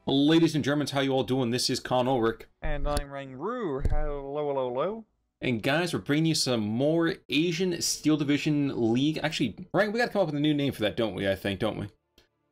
Ladies and Germans, how you all doing? This is Con Ulrich. And I'm Rang Ru. Hello, hello, hello. And guys, we're bringing you some more Asian Steel Division League. Actually, Rang, we gotta come up with a new name for that, don't we? I think, don't we?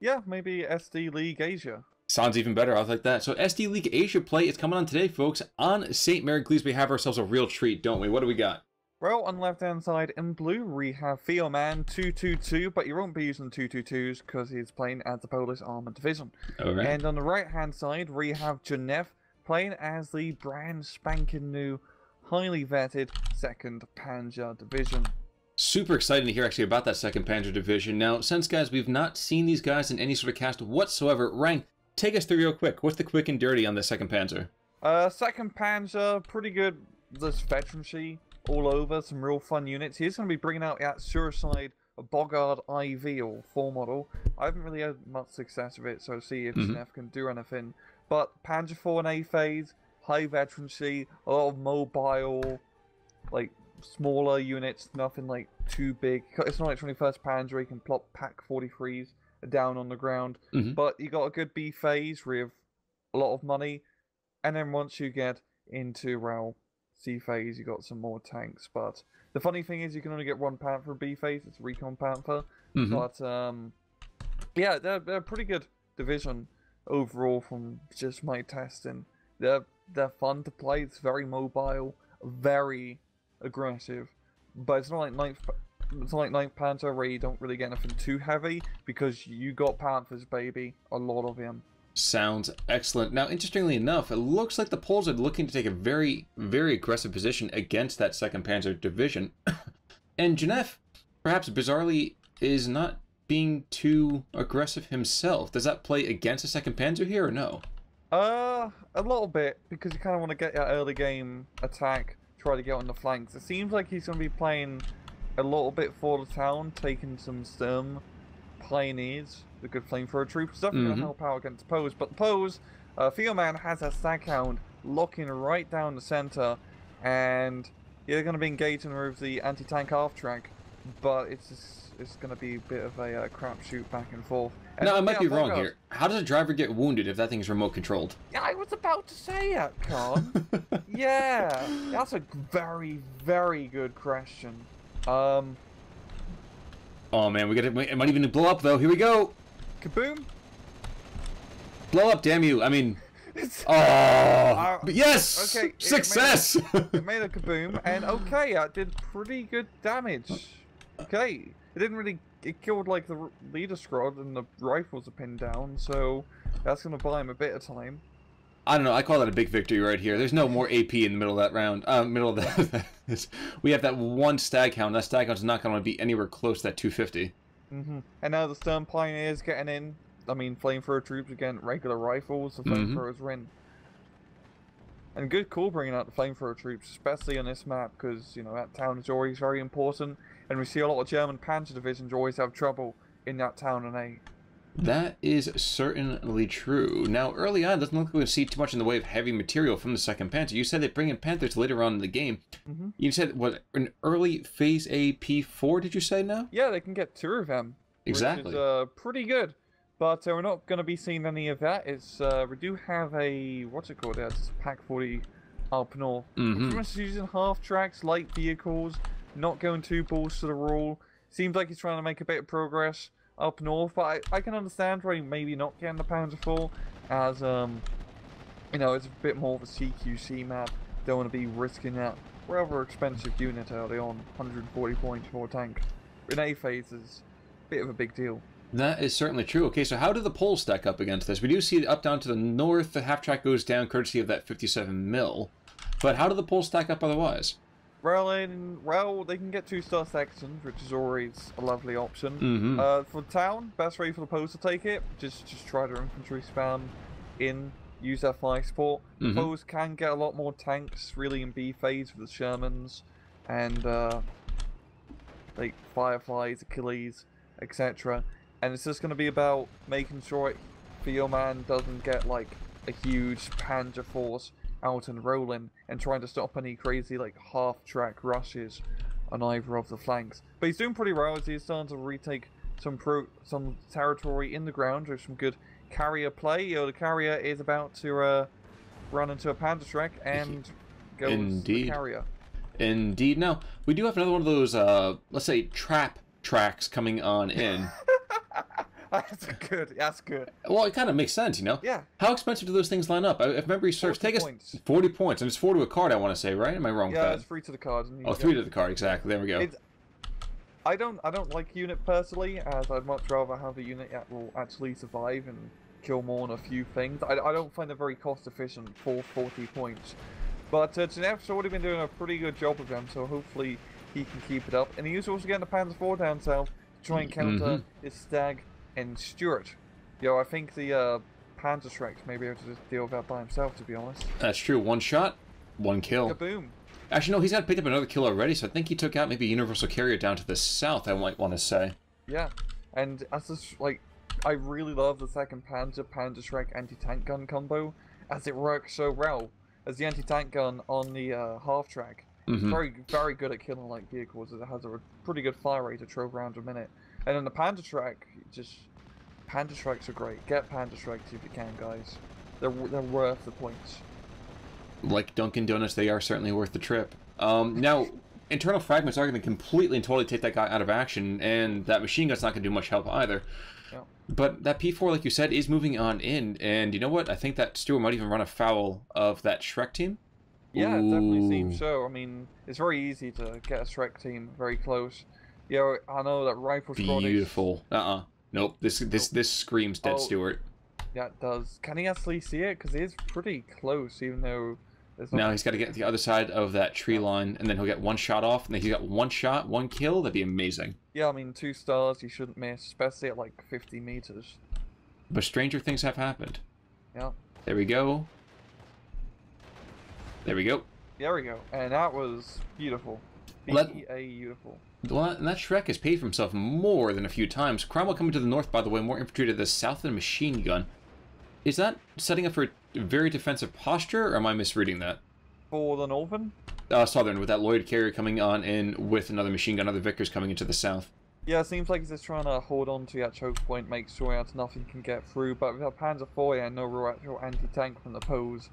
Yeah, maybe SD League Asia. Sounds even better. I like that. So SD League Asia play is coming on today, folks. On Sainte Eglise, we have ourselves a real treat, don't we? What do we got? Well, on the left-hand side in blue, we have Theoman 222, but you won't be using 222s because he's playing as the Polish Armored Division. Alright. And on the right-hand side, we have gnef playing as the brand spanking new, highly vetted 2nd Panzer Division. Super exciting to hear actually about that 2nd Panzer Division. Now, since guys, we've not seen these guys in any sort of cast whatsoever, Rang, take us through real quick. What's the quick and dirty on the 2nd Panzer? 2nd Panzer, pretty good. This veterancy all over, some real fun units. He's going to be bringing out that Suicide Bogard IV or 4 model. I haven't really had much success with it, so see if gnef can do anything. But Panzer 4 and A phase, high veterancy, a lot of mobile, like smaller units, nothing like too big. It's not like 21st Panzer, you can plop Pack 43s down on the ground. But you got a good B phase with a lot of money, and then once you get into C phase, you got some more tanks. But the funny thing is, you can only get one Panther B phase. It's Recon Panther. But yeah, they're a pretty good division overall from just my testing. They're fun to play. It's very mobile, very aggressive. But it's not like ninth Panther where you don't really get anything too heavy because you got Panthers, baby, a lot of them. Sounds excellent. Now, interestingly enough, it looks like the Poles are looking to take a very, very aggressive position against that 2nd Panzer Division. And gnef, perhaps bizarrely, is not being too aggressive himself. Does that play against the 2nd Panzer here or no? A little bit, because you kind of want to get your early game attack, try to get on the flanks. It seems like he's going to be playing a little bit for the town, taking some Sturm Pioneers, the good flamethrower troops, stuff going to help out against Pose. But Pose, Theoman has a Staghound locking right down the center, and you're going to be engaging with the anti-tank half-track, but it's going to be a bit of a crapshoot back and forth. And now, I might be wrong here. How does a driver get wounded if that thing's remote-controlled? Yeah, I was about to say that, Khan. Yeah, that's a very, very good question. Oh man, it might even blow up though. Here we go. Kaboom! Blow up, damn you! I mean, oh, yes! Okay, success! It made a kaboom, and okay, that did pretty good damage. Okay, it didn't really. It killed like the leader squad, and the rifles are pinned down, so that's gonna buy him a bit of time. I don't know. I call that a big victory right here. There's no more AP in the middle of that round. Middle of that. We have that one Staghound. That Staghound's not going to be anywhere close to that 250. And now the Sturm Pioneers getting in. I mean, flamethrower troops against regular rifles. The flamethrowers win. And good call bringing out the flamethrower troops, especially on this map, because you know that town is always very important, and we see a lot of German Panzer divisions always have trouble in that town and A. That is certainly true. Now, early on, it doesn't look like we see too much in the way of heavy material from the 2nd Panzer. You said they bring in Panthers later on in the game. You said, what, an early Phase A P4, did you say now? Yeah, they can get 2 of them. Exactly. Which is pretty good. But we're not going to be seeing any of that. It's we do have a, what's it called? It's Pack 40 up north. Pretty much using half-tracks, light vehicles, not going 2 balls to the rule. Seems like he's trying to make a bit of progress up north, but I can understand why maybe not getting the Panzer 4, as you know, it's a bit more of a CQC map. Don't want to be risking that rather expensive unit early on, 140 points for a tank. In A phase is a bit of a big deal. That is certainly true. Okay, so how do the Poles stack up against this? We do see up down to the north, the half-track goes down courtesy of that 57 mil, but how do the Poles stack up otherwise? Well, they can get 2-star sections, which is always a lovely option. For town, best way for the Poles to take it, just try their infantry spam in, use their fly support. The Poles can get a lot more tanks, really, in B phase with the Shermans, and like Fireflies, Achilles, etc. And it's just going to be about making sure Theoman doesn't get like a huge Panzer force out and rolling and trying to stop any crazy like half-track rushes on either of the flanks. But he's doing pretty well as he's starting to retake some territory in the ground with some good carrier play. The carrier is about to run into a Panzerschreck and goes Indeed. the carrier. Indeed. Now, we do have another one of those, let's say, trap tracks coming on in. That's good. That's good. Well, it kind of makes sense, you know? Yeah. How expensive do those things line up? If memory serves, take us 40 points. And it's 4 to a card, I want to say, right? Am I wrong with that? Yeah, it's 3 to the card. Oh, 3 to the card, exactly. There we go. I don't like unit personally, as I'd much rather have a unit that will actually survive and kill more than a few things. I don't find it very cost efficient for 40 points. But gnef's already been doing a pretty good job of them, so hopefully he can keep it up. And he's also getting the Panzer IV down south to try and counter his Stag and Stuart. I think the Panzerschreck may be able to just deal with that by himself, to be honest. That's true. 1 shot, 1 kill. Kaboom. Actually, no, he's got picked up another kill already, so I think he took out maybe a Universal Carrier down to the south, I might want to say. Yeah, and as this, I really love the second Panzerschreck anti-tank gun combo, as it works so well. As the anti-tank gun on the half-track, very good at killing light vehicles, as it has a pretty good fire rate of 12 rounds a minute. And then the Panzerschreck, Panzerschrecks are great. Get Panzerschrecks if you can, guys. They're worth the points. Like Dunkin' Donuts, they are certainly worth the trip. Now, internal fragments are going to completely and totally take that guy out of action, and that machine gun's not going to do much help either. Yeah. But that P4, like you said, is moving on in, and you know what? I think that Stuart might even run afoul of that Shrek team. Yeah, it definitely seems so. I mean, it's very easy to get a Shrek team very close. I know that Rifle Squad is... Beautiful. Nope. This screams dead Stuart. Yeah, it does. Can he actually see it? Because it is pretty close, even though... Now he's got to get to the other side of that tree line, and then he'll get 1 shot off, and then he's got 1 shot, 1 kill. That'd be amazing. Yeah, I mean, 2 stars you shouldn't miss, especially at like 50 meters. But stranger things have happened. Yeah. There we go. There we go. There we go. And that was beautiful. Beautiful. Well, and that Shrek has paid for himself more than a few times. Cromwell coming to the north, by the way, more infantry to the south than a machine gun. Is that setting up for a very defensive posture, or am I misreading that? For the northern? Southern, with that Lloyd carrier coming on in with another machine gun, other Vickers coming into the south. Yeah, it seems like he's just trying to hold on to that choke point, make sure that nothing can get through. But with a Panzer IV and no real actual anti-tank from the pose,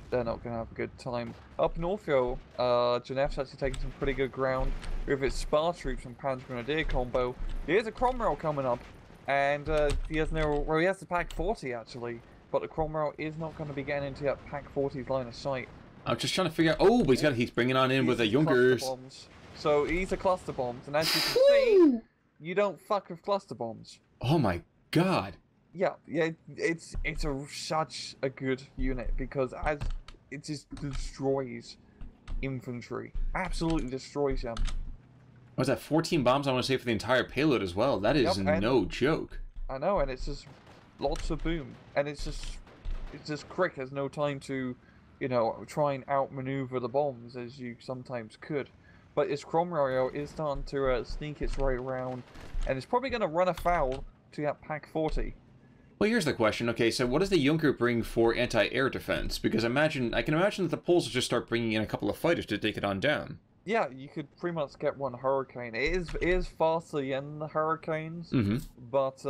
they're not going to have a good time. Up north, though, gnef's actually taking some pretty good ground with its Spar troops and Panzer Grenadier combo. Here's a Cromwell coming up. And he has he has the Pack 40 actually, but the Cromwell is not going to be getting into that Pack 40's line of sight. I'm just trying to figure out. Oh, but he's bringing on in with the Junkers. So he's a cluster bombs, and as you can see, you don't fuck with cluster bombs. Oh my god. Yeah, it's such a good unit because it just destroys infantry, absolutely destroys them. Was that 14 bombs, I want to say, for the entire payload as well? That is no joke. I know, and it's just lots of boom. And it's just Crick has no time to, try and outmaneuver the bombs as you sometimes could. But its Cromwell is starting to sneak its way around, and it's probably going to run afoul to that Pack 40. Well, here's the question. Okay, so what does the Junker bring for anti-air defense? Because I can imagine that the Poles will just start bringing in a couple of fighters to take it on down. Yeah, you could pretty much get 1 Hurricane. It is faster than the Hurricanes, but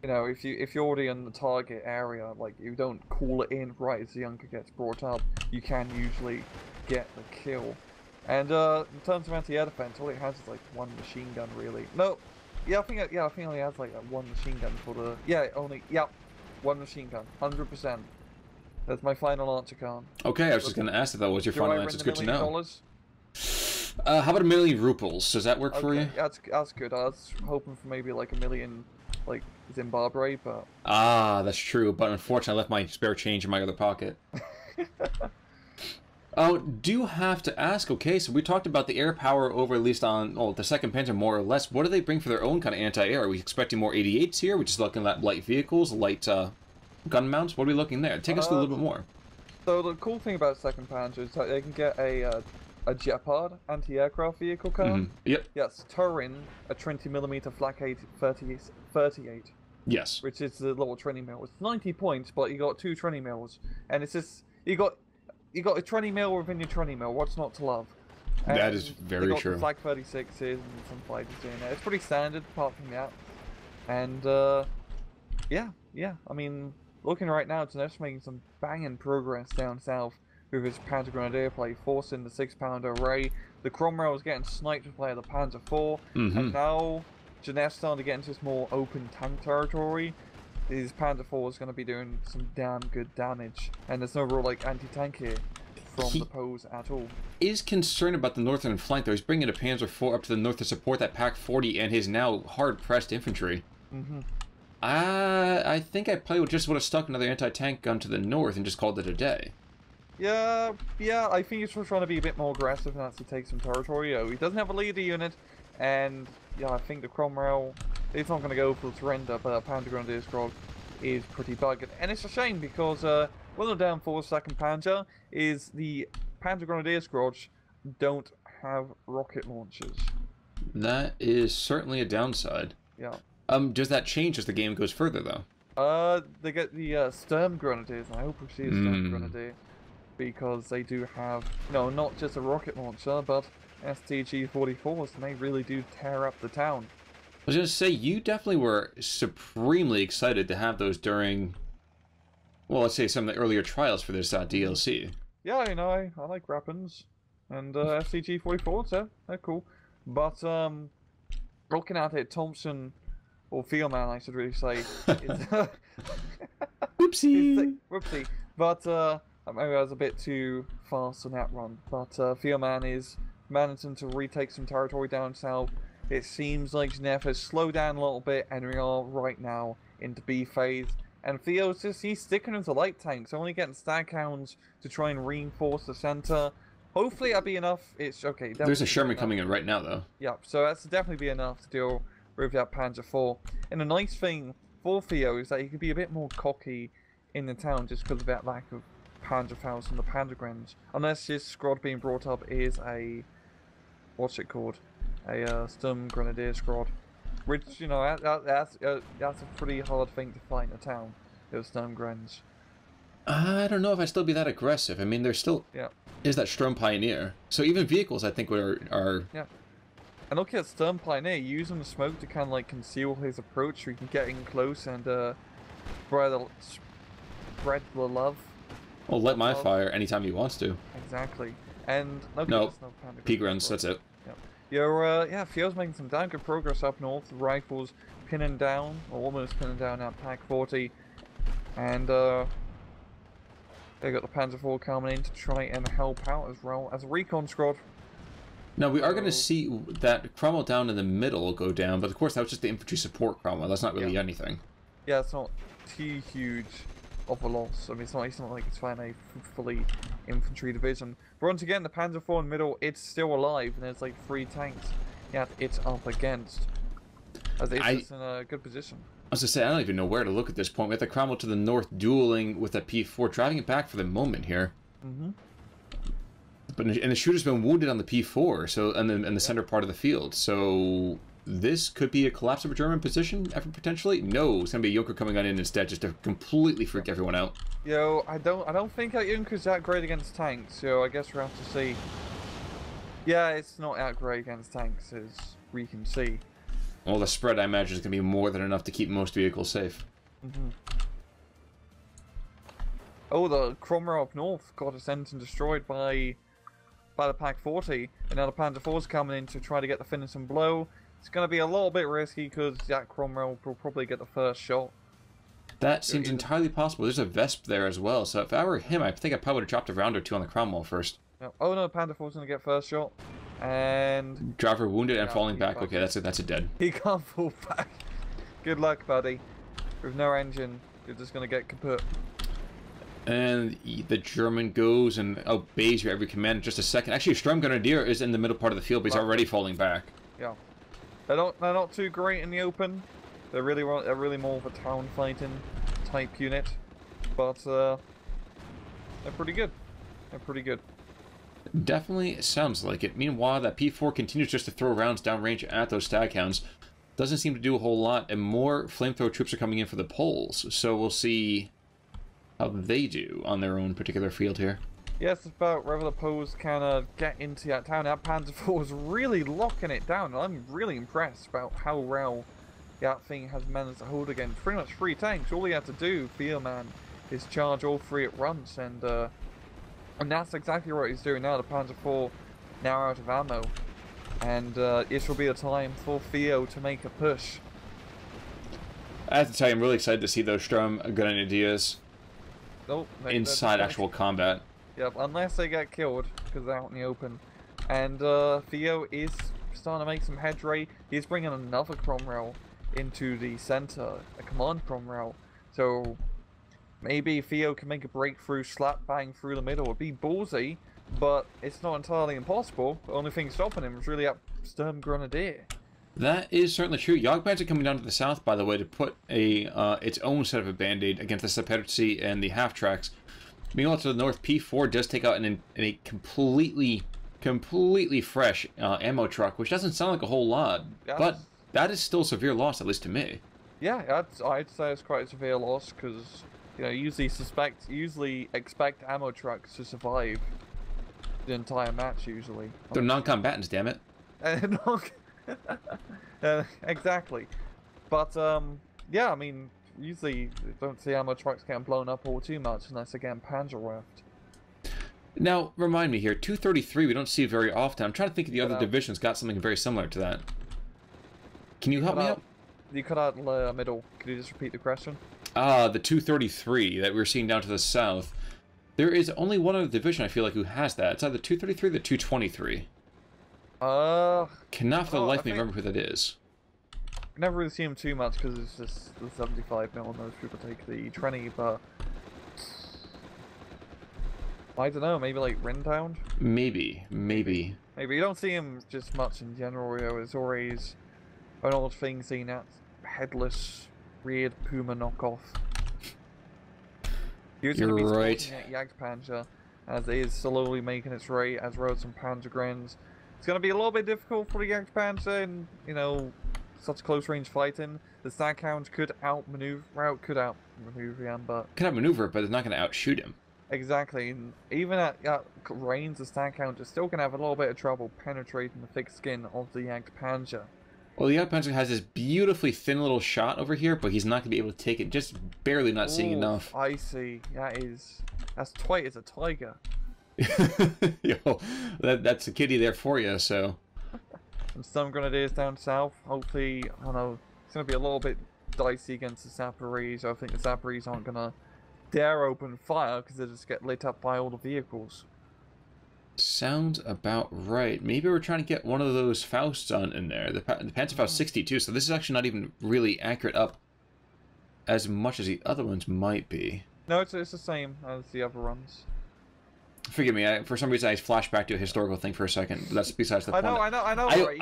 if you're already in the target area, like you don't call it in right as the Junker gets brought up, you can usually get the kill. And in terms of anti-air defense, all it has is like 1 machine gun, really. No, I think it only has like 1 machine gun for the 1 machine gun, 100%. That's my final answer, Khan. Okay, I was just going to ask if that was your final answer. It's good to know. How about $1 million rubles? Does that work for you? That's good. I was hoping for maybe like $1 million, like Zimbabwe, but... Ah, that's true, but unfortunately I left my spare change in my other pocket. Oh, do have to ask, okay, so we talked about the air power over at least on, the 2nd Panzer more or less. What do they bring for their own kind of anti-air? Are we expecting more 88s here? We're just looking at light vehicles, light gun mounts? What are we looking there? Take us through a little bit more. So the cool thing about 2nd Panzer is that they can get a Gepard anti-aircraft vehicle car. Yep. Yes, Turin, a 20mm Flak 38. Yes. Which is the little 20 mil. It's 90 points, but you got 2 20 mils, and it's just you got a 20 mil within your 20 mil. What's not to love? And that is very true. The Flak 36s and some fighters in there. It's pretty standard, apart from that. And yeah, yeah, I mean, looking right now, Gnef's making some banging progress down south with his Panzer Grenadier play, forcing the 6-pounder array. The Cromwell is getting sniped by the Panzer IV, and now Gnef's starting to get into this more open tank territory. His Panzer IV is going to be doing some damn good damage, and there's no real like anti-tank here from the Pose at all. Is concerned about the northern flank though. He's bringing a Panzer IV up to the north to support that Pack 40 and his now hard-pressed infantry. I think I probably just would have stuck another anti-tank gun to the north and just called it a day. Yeah, I think he's just trying to be a bit more aggressive and actually take some territory. He doesn't have a leader unit, and yeah, I think the Cromwell is not going to go full surrender, but that Panzer Grenadier squad is pretty bugged. And it's a shame because one of the downfalls of 2nd Panzer is the Panzer Grenadier squads don't have rocket launchers. That is certainly a downside. Yeah. Does that change as the game goes further, though? They get the Sturm Grenadiers, and I hope we see a Sturm Grenadier, because they do have, not just a rocket launcher, but STG-44s, and they really do tear up the town. I was going to say, you definitely were supremely excited to have those during, well, let's say some of the earlier trials for this DLC. Yeah, I like weapons, and STG-44s, yeah, they're cool. But, looking at it, Thompson, or Theoman, I should really say, is, Whoopsie! Whoopsie. But, maybe I was a bit too fast on that run. But, Theoman is managing to retake some territory down south. It seems like gnef has slowed down a little bit, and we are right now into B phase. And Theo's he's sticking with the light tanks, only getting staghounds to try and reinforce the center. Hopefully that'll be enough. It's okay. There's a Sherman coming in right now, though. Yeah, so that's definitely be enough to deal with that Panzer IV. And the nice thing for Theo is that he can be a bit more cocky in the town just because of that lack of Panzerfaust and the Panzergrens. Unless his squad being brought up is a, what's it called? A Sturm Grenadier squad. Which, that's a pretty hard thing to fight in a town, those Sturm Grens. I don't know if I'd still be that aggressive. I mean, there's still is that Sturm Pioneer. So even vehicles, I think, are... Yeah. And looking at Sturm Pioneer, using the smoke to kind of like conceal his approach, so he can get in close and spread the love. Well, let my fire anytime he wants to. Exactly. And no, P-Grunts, that's it. Yeah, Theo's making some damn good progress up north. The rifles pinning down, or almost pinning down that Pack 40. And they got the Panzer IV coming in to try and help out as well as a recon squad. Now, we are going to see that Cromwell down in the middle go down, but of course that was just the infantry support Cromwell. That's not really anything. Yeah, it's not too huge of a loss. I mean, it's not like it's fighting a fully infantry division. But once again, the Panzer IV in the middle, it's still alive, and there's like 3 tanks it's up against. As it's in a good position. I was going to say, I don't even know where to look at this point. We have the Cromwell to the north dueling with a P4, driving it back for the moment here. But and the shooter's been wounded on the P4, so and then in the center part of the field. So this could be a collapse of a German position, potentially. No, it's gonna be a Junker coming on in instead, just to completely freak everyone out. I don't think that Junker's that great against tanks. So I guess we'll have to see. Yeah, it's not that great against tanks, as we can see. Well, the spread, I imagine, is gonna be more than enough to keep most vehicles safe. Oh, the Cromwell up north got sent and destroyed by the Pack 40, and now the Panzer IV's coming in to try to get the finishing blow. It's going to be a little bit risky because Jack Cromwell will probably get the first shot. That seems entirely possible. There's a Vesp there as well, so if I were him, I think I probably would have dropped a round or 2 on the Cromwell first. Oh no, Panzer IV's going to get first shot, and... Driver wounded and falling back. Okay, that's a dead. He can't fall back. Good luck, buddy. With no engine, you're just going to get kaput. And the German goes and obeys your every command in just a second. Actually, Sturm Grenadier is in the middle part of the field, but he's already falling back. Yeah. They're not too great in the open. They're really more of a town fighting type unit. But they're pretty good. They're pretty good. Definitely sounds like it. Meanwhile, that P4 continues just to throw rounds downrange at those Staghounds. Doesn't seem to do a whole lot, and more flamethrower troops are coming in for the Poles. So we'll see how they do on their own particular field here. Yes, it's about whether the Poles can get into that town. That Panzer IV was really locking it down. I'm really impressed about how well that thing has managed to hold again pretty much 3 tanks. All he had to do, Theoman, is charge all 3 at once, and that's exactly what he's doing now. The Panzer IV now out of ammo, and this will be a time for Theo to make a push. I have to tell you, I'm really excited to see those Strom Grenadiers inside actual combat. Yep, unless they get killed, because they're out in the open. And Theo is starting to make some headway. He's bringing another Cromwell into the center, a command Cromwell. So maybe Theo can make a breakthrough, slap bang through the middle. It'd be ballsy, but it's not entirely impossible. The only thing stopping him is really that Sturm Grenadier. That is certainly true. Jagdpanzer coming down to the south, by the way, to put its own set of a band-aid against the Saperzi and the half-tracks. Meanwhile, to the north, P4 does take out a completely fresh ammo truck, which doesn't sound like a whole lot, but that is still severe loss, at least to me. Yeah, I'd say it's quite a severe loss, because, you know, usually expect ammo trucks to survive the entire match, usually. They're non-combatants, damn it. Exactly. But, yeah, I mean, usually you don't see ammo trucks getting blown up all too much unless they get Panzerwerft. Now, remind me here, 233 we don't see very often. I'm trying to think if the other divisions got something very similar to that. Can you help me out? You cut out in the middle. Could you just repeat the question? The 233 that we're seeing down to the south. There is only one other division I feel like who has that. It's either 233 or the 223. Cannot for the life of me remember who that is. I never really see him too much because it's just the 75 mil and those people take the 20, but I don't know, maybe like Rintown? Maybe. You don't see him just much in general, you know, it's always an old thing seeing that headless, weird Puma knockoff. You're right. Jagdpanzer, as it is slowly making its way as roads and Panzergrens. It's going to be a little bit difficult for the Jagdpanzer in, you know, such close range fighting. The Staghound could outmaneuver him, but it's not going to outshoot him. Exactly, and even at range, the Staghound is still going to have a little bit of trouble penetrating the thick skin of the Jagdpanzer. Well, the Jagdpanzer has this beautifully thin little shot over here, but he's not going to be able to take it, just barely not seeing enough. I see. That's tight as a tiger. Yo, that's a kitty there for you, so. And some Grenadiers down south, hopefully, I don't know, it's going to be a little bit dicey against the Saperzi. I think the Saperzi aren't going to dare open fire because they just get lit up by all the vehicles. Sounds about right. Maybe we're trying to get one of those Fausts on in there. The Panzerfaust 62, so this is actually not even really accurate up as much as the other ones might be. No, it's the same as the other ones. Forgive me, for some reason I flashed back to a historical thing for a second, but that's besides the point. I know.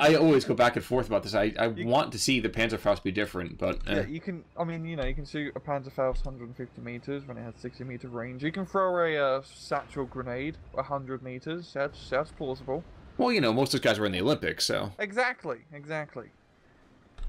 I always go back and forth about this. I want to see the Panzerfaust be different, but... Yeah, you can, I mean, you know, you can shoot a Panzerfaust 150 meters when it has 60 meter range. You can throw a satchel grenade 100 meters. That's plausible. Well, you know, most of those guys were in the Olympics, so... Exactly.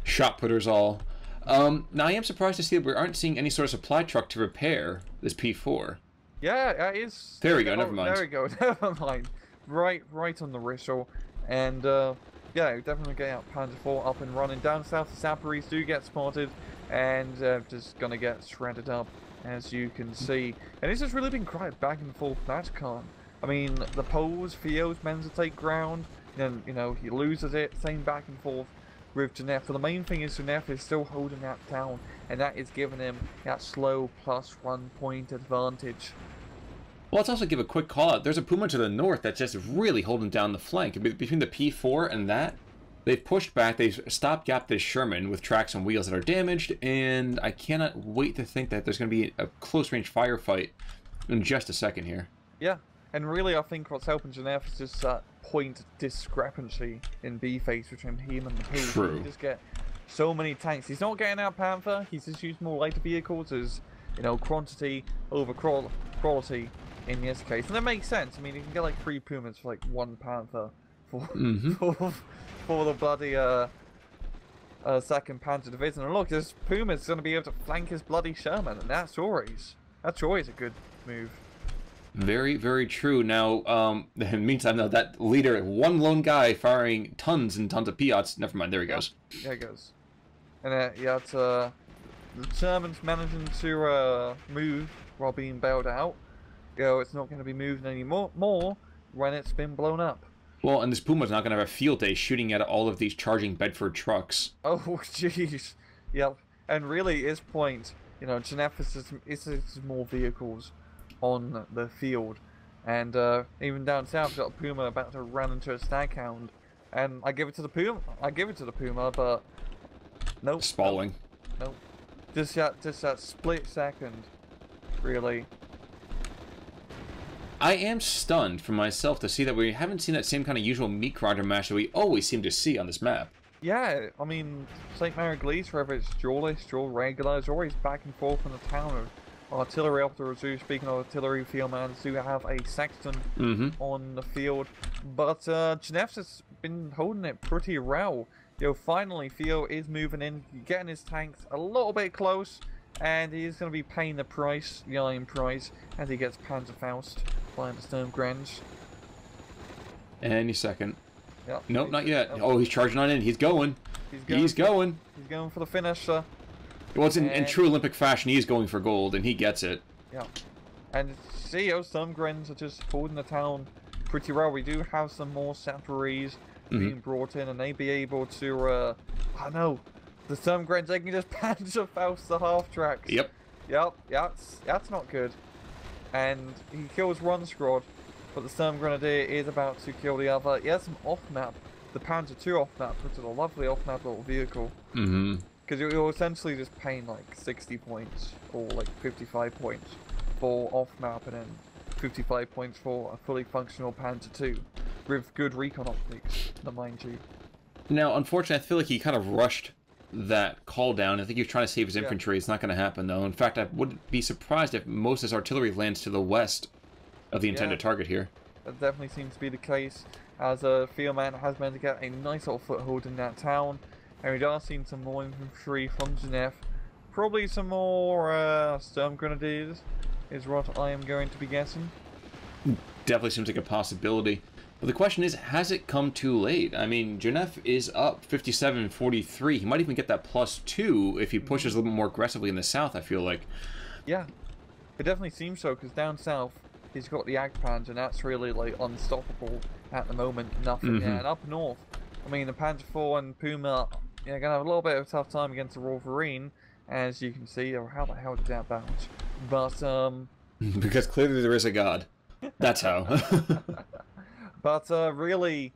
Shot putters all. Now, I am surprised to see that we aren't seeing any sort of supply truck to repair this P4. Yeah, that is... There we go, never mind. There we go, never mind. Right on the whistle. And, yeah, definitely getting out Panzer IV up and running. Down south, the Saperzi do get spotted. And just gonna get shredded up, as you can see. And this has really been quite a back and forth match, Khan. I mean, the Poles, Theo's managed to take ground. Then, you know, he loses it. Same back and forth with gnef. But the main thing is gnef is still holding that down. And that is giving him that slow +1 point advantage. Well, let's also give a quick call out. There's a Puma to the north that's just really holding down the flank. Between the P4 and that, they've pushed back. They've stop-gapped this Sherman with tracks and wheels that are damaged, and I cannot wait to think that there's going to be a close-range firefight in just a second here. Yeah, and really I think what's helping gnef is just that point discrepancy in B-face between him and the Pools. True. You just get so many tanks. He's not getting out Panther. He's just using more lighter vehicles as, you know, quantity over quality. In this case, and that makes sense. I mean, you can get like 3 Pumas for like 1 Panther for the bloody 2nd Panzer Division. And look, this Puma's going to be able to flank his bloody Sherman, and that's always a good move. Very, very true. Now, in the meantime, though, that leader, one lone guy firing tons and tons of Piats. Never mind, there he goes. There he goes. And yet, the Germans managing to move while being bailed out. It's not going to be moving anymore when it's been blown up. Well, and this Puma's not going to have a field day shooting at all of these charging Bedford trucks. Oh, jeez. Yep. And really, his point, gnef is more vehicles on the field. And even down south, we've got a Puma about to run into a staghound. And I give it to the Puma, but nope. Spalling. Nope. Just that split second, really. I am stunned for myself to see that we haven't seen that same kind of usual meat grinder match that we always seem to see on this map. Yeah, I mean, St. Mary Eglise, whether it's duelist or regular, is always back and forth in the town of artillery officers. Speaking of artillery, Theomans do have a sexton on the field, but gnef's has been holding it pretty well. Finally, Theo is moving in, getting his tanks a little bit close, and he's going to be paying the price, the iron price, as he gets Panzerfaust by the Sturmgrenz. Any second. Yep. Nope, not yet. Oh, he's charging on in. He's going. He's going for the finisher. Well, it's in true Olympic fashion. He's going for gold, and he gets it. Yeah. And see, Sturmgrenz are just holding the town pretty well. We do have some more Saparies being brought in, and they be able to, I don't know, the Sturmgrenz, they can just Panzerfaust the half-tracks. Yep. That's not good. And he kills one squad, but the Sturmgrenadier is about to kill the other. He has some off-map. The Panzer II off-map, which is a lovely off-map little vehicle. Because you're essentially just paying like 60 points, or like 55 points for off-map, and then 55 points for a fully functional Panzer II, with good recon optics, mind you. Now, unfortunately, I feel like he kind of rushed that call down. I think he was trying to save his infantry. It's not going to happen, though. In fact, I wouldn't be surprised if most of his artillery lands to the west of the intended target here. That definitely seems to be the case, as Theoman has managed to get a nice little foothold in that town, and we are seeing some more infantry from gnef. Probably some more Sturmgrenadiers is what I am going to be guessing. Definitely seems like a possibility. But the question is, has it come too late? I mean, gnef is up 57-43. He might even get that +2 if he pushes a little bit more aggressively in the south, I feel like. Yeah, it definitely seems so, because down south, he's got the Agpans, and that's really, like, unstoppable at the moment. Nothing there. And up north, I mean, the Panzer IV and Puma, going to have a little bit of a tough time against the Wolverine, as you can see. Or how the hell did that bounce? But, because clearly there is a god. That's how. But really,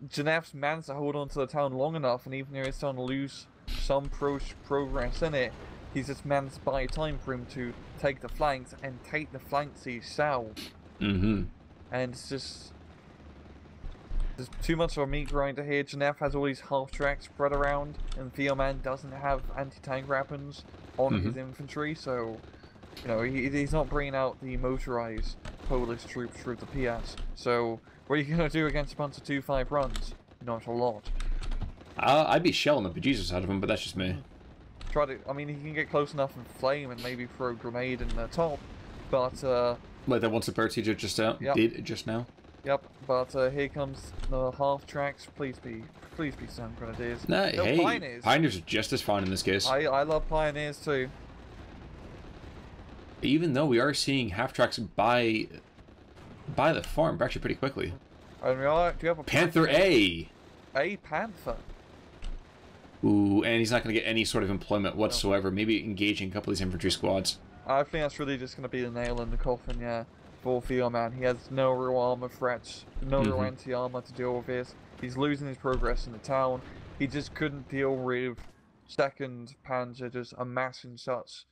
gnef's managed to hold on to the town long enough, and even though he's starting to lose some progress in it, he's just managed to buy time for him to take the flanks and take the flanks himself. And it's just, there's too much of a meat grinder here. gnef has all these half-tracks spread around, and Theoman doesn't have anti-tank weapons on his infantry, so he's not bringing out the motorized Polish troops through the Piast. So what are you going to do against a bunch of 2-5 runs? Not a lot. I'd be shelling the bejesus out of him, but that's just me. I mean, he can get close enough and flame and maybe throw a grenade in the top, but like that one support siege did just now. Yep, but here comes the half tracks. Please be some grenadiers. Nah, hey, Pioneers are just as fine in this case. I love Pioneers too. Even though we are seeing half tracks by the farm actually pretty quickly. And do you have a Panther A? A Panther. Ooh, and he's not going to get any sort of employment whatsoever. Maybe engaging a couple of these infantry squads. I think that's really just going to be the nail in the coffin, yeah, for Theoman. He has no real armor threats, no real anti-armor to deal with this. He's losing his progress in the town. He just couldn't deal with 2nd Panzer just amassing such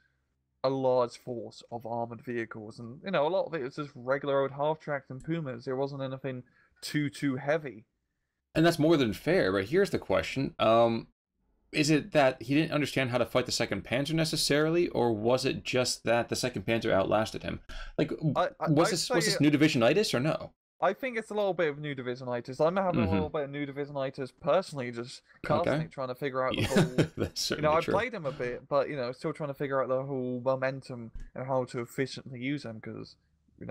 a large force of armored vehicles. And, a lot of it was just regular old half-tracks and Pumas. There wasn't anything too heavy. And that's more than fair, but here's the question. Is it that he didn't understand how to fight the 2nd Panzer necessarily, or was it just that the 2nd Panzer outlasted him? Like, was this new divisionitis or no? I think it's a little bit of new divisionitis. I'm having a little bit of new divisionitis personally, just casting, trying to figure out the whole... That's I played him a bit, but, still trying to figure out the whole momentum and how to efficiently use him, because, it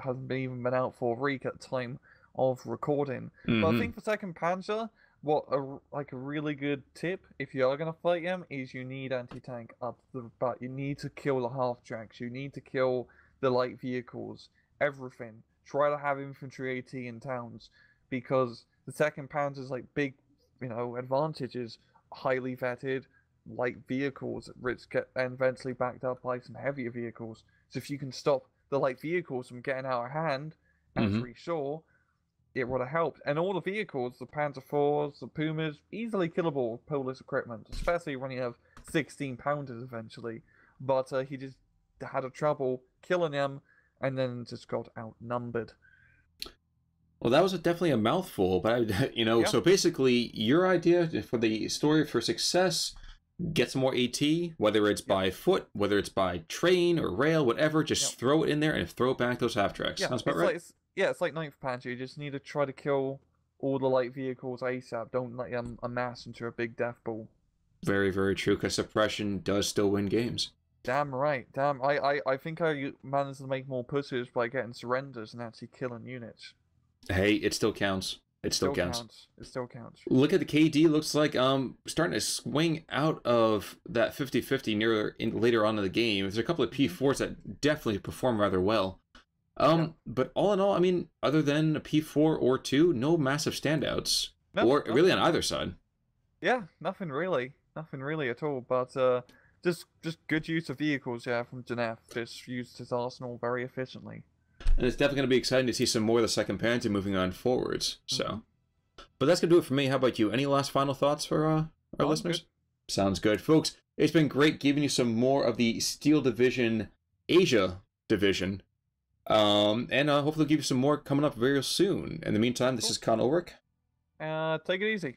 hasn't even been out for a week at the time of recording. But I think for 2nd Panzer, like a really good tip if you are gonna fight him is you need anti-tank up to the butt. You need to kill the half-tracks. You need to kill the light vehicles. Everything. Try to have infantry AT in towns because the second Panzer's like big, advantage is highly vetted light vehicles, which get and eventually backed up by some heavier vehicles. So if you can stop the light vehicles from getting out of hand, as we saw, it would have helped. And all the vehicles, the Panzer IVs, the Pumas, easily killable with Polish equipment, especially when you have 16 pounders eventually. But he just had a trouble killing them and then just got outnumbered. Well, that was definitely a mouthful, but so basically your idea for the story for success, get some more AT, whether it's by foot, whether it's by train or rail, whatever, just throw it in there and throw it back those half-tracks. Sounds about right? It's like Ninth Panzer. You just need to try to kill all the light vehicles ASAP. Don't let them amass into a big death ball. Very, very true, because suppression does still win games. Damn right. Damn. I think I managed to make more pushes by getting surrenders and actually killing units. Hey, it still counts. It still counts. It still counts. Look at the KD. Looks like starting to swing out of that 50-50 later on in the game. There's a couple of P4s that definitely perform rather well. But all in all, I mean, other than a P4 or 2, no massive standouts. Really on either side. Yeah, nothing really at all. But just good use of vehicles, from gnef. Just used his arsenal very efficiently. And it's definitely going to be exciting to see some more of the second Panzer moving on forwards. So, but that's going to do it for me. How about you? Any last final thoughts for our listeners? Good. Sounds good, folks. It's been great giving you some more of the Steel Division Asia division. And hopefully give you some more coming up very soon. In the meantime, this is Con Ulrich. Take it easy.